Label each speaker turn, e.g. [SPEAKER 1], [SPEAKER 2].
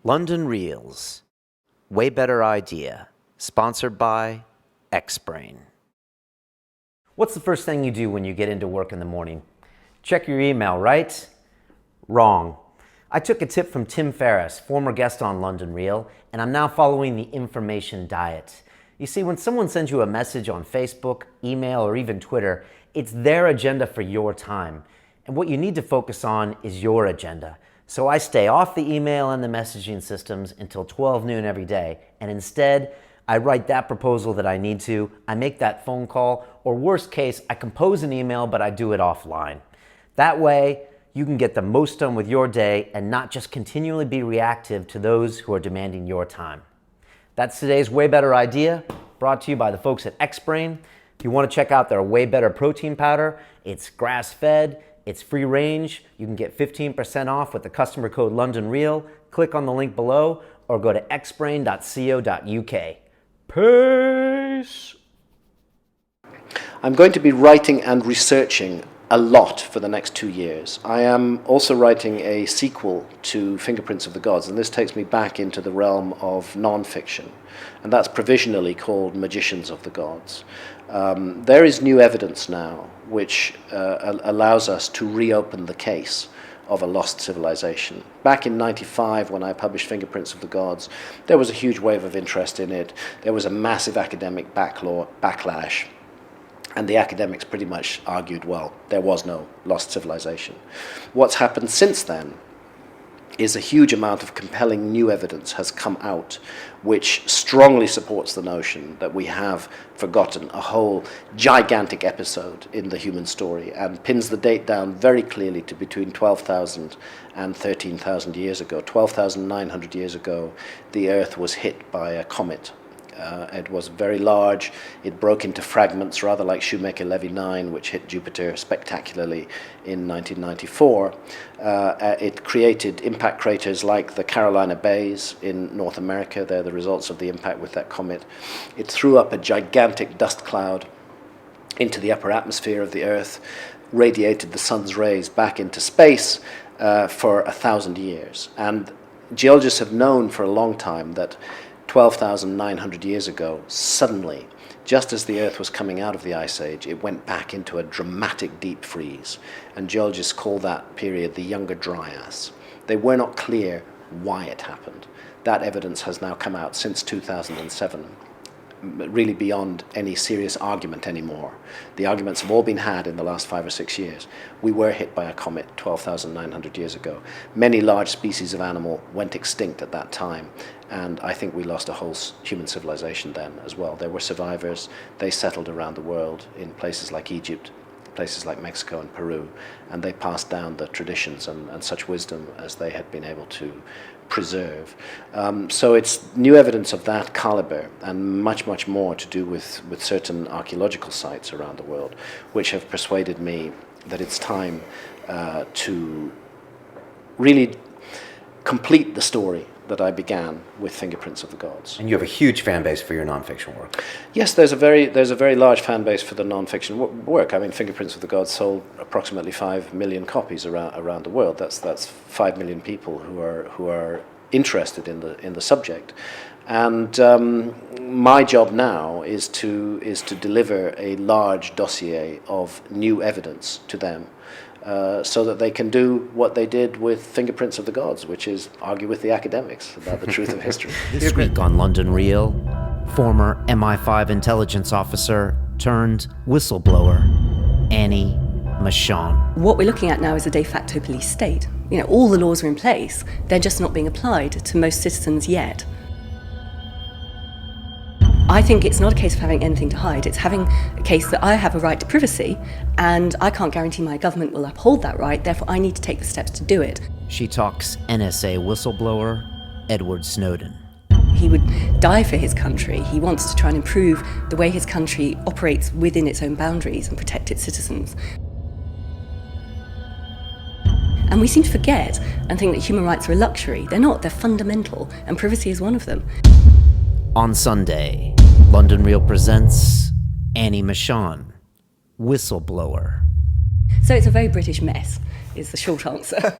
[SPEAKER 1] London Reels. Way better idea. Sponsored by Xbrain. What's the first thing you do when you get into work in the morning? Check your email, right? Wrong. I took a tip from Tim Ferriss, former guest on London Reel, and I'm now following the information diet. You see, when someone sends you a message on Facebook, email, or even Twitter, it's their agenda for your time. And what you need to focus on is your agenda. So I stay off the email and the messaging systems until 12 noon every day. And instead, I write that proposal that I need to, I make that phone call, or worst case, I compose an email, but I do it offline. That way, you can get the most done with your day and not just continually be reactive to those who are demanding your time. That's today's Way Better Idea, brought to you by the folks at Xbrain. If you want to check out their Way Better protein powder, it's grass-fed, it's free range. You can get 15% off with the customer code LondonReal. Click on the link below or go to xbrain.co.uk. Peace!
[SPEAKER 2] I'm going to be writing and researching a lot for the next 2 years. I am also writing a sequel to Fingerprints of the Gods, and this takes me back into the realm of non-fiction, and that's provisionally called Magicians of the Gods. There is new evidence now which allows us to reopen the case of a lost civilization. Back in '95, when I published Fingerprints of the Gods, there was a huge wave of interest in it. There was a massive academic backlash. And the academics pretty much argued, well, there was no lost civilization. What's happened since then is a huge amount of compelling new evidence has come out which strongly supports the notion that we have forgotten a whole gigantic episode in the human story and pins the date down very clearly to between 12,000 and 13,000 years ago. 12,900 years ago, the Earth was hit by a comet. It was very large. It broke into fragments, rather like Shoemaker-Levy 9, which hit Jupiter spectacularly in 1994. It created impact craters like the Carolina Bays in North America. They're the results of the impact with that comet. It threw up a gigantic dust cloud into the upper atmosphere of the Earth, radiated the sun's rays back into space for 1,000 years. And geologists have known for a long time that 12,900 years ago, suddenly, just as the Earth was coming out of the Ice Age, it went back into a dramatic deep freeze. And geologists call that period the Younger Dryas. They were not clear why it happened. That evidence has now come out since 2007, really beyond any serious argument anymore. The arguments have all been had in the last 5 or 6 years. We were hit by a comet 12,900 years ago. Many large species of animal went extinct at that time, and I think we lost a whole human civilization then as well. There were survivors. They settled around the world in places like Egypt, places like Mexico and Peru, and they passed down the traditions and such wisdom as they had been able to preserve. So it's new evidence of that caliber and much, much more to do with certain archaeological sites around the world, which have persuaded me that it's time to really complete the story that I began with Fingerprints of the Gods.
[SPEAKER 1] And you have a huge fan base for your nonfiction work.
[SPEAKER 2] Yes, there's a very large fan base for the nonfiction work. I mean, Fingerprints of the Gods sold approximately 5 million copies around the world. That's 5 million people who are interested in the subject. And my job now is to deliver a large dossier of new evidence to them, so that they can do what they did with Fingerprints of the Gods, which is argue with the academics about the truth of history.
[SPEAKER 1] This week on London Reel, former MI5 intelligence officer turned whistleblower, Annie Machon.
[SPEAKER 3] What we're looking at now is a de facto police state. You know, all the laws are in place, they're just not being applied to most citizens yet. I think it's not a case of having anything to hide, it's having a case that I have a right to privacy, and I can't guarantee my government will uphold that right, therefore I need to take the steps to do it.
[SPEAKER 1] She talks NSA whistleblower Edward Snowden.
[SPEAKER 3] He would die for his country. He wants to try and improve the way his country operates within its own boundaries and protect its citizens. And we seem to forget and think that human rights are a luxury. They're not, they're fundamental, and privacy is one of them.
[SPEAKER 1] On Sunday, London Reel presents Annie Machon, whistleblower.
[SPEAKER 3] So it's a very British mess, is the short answer.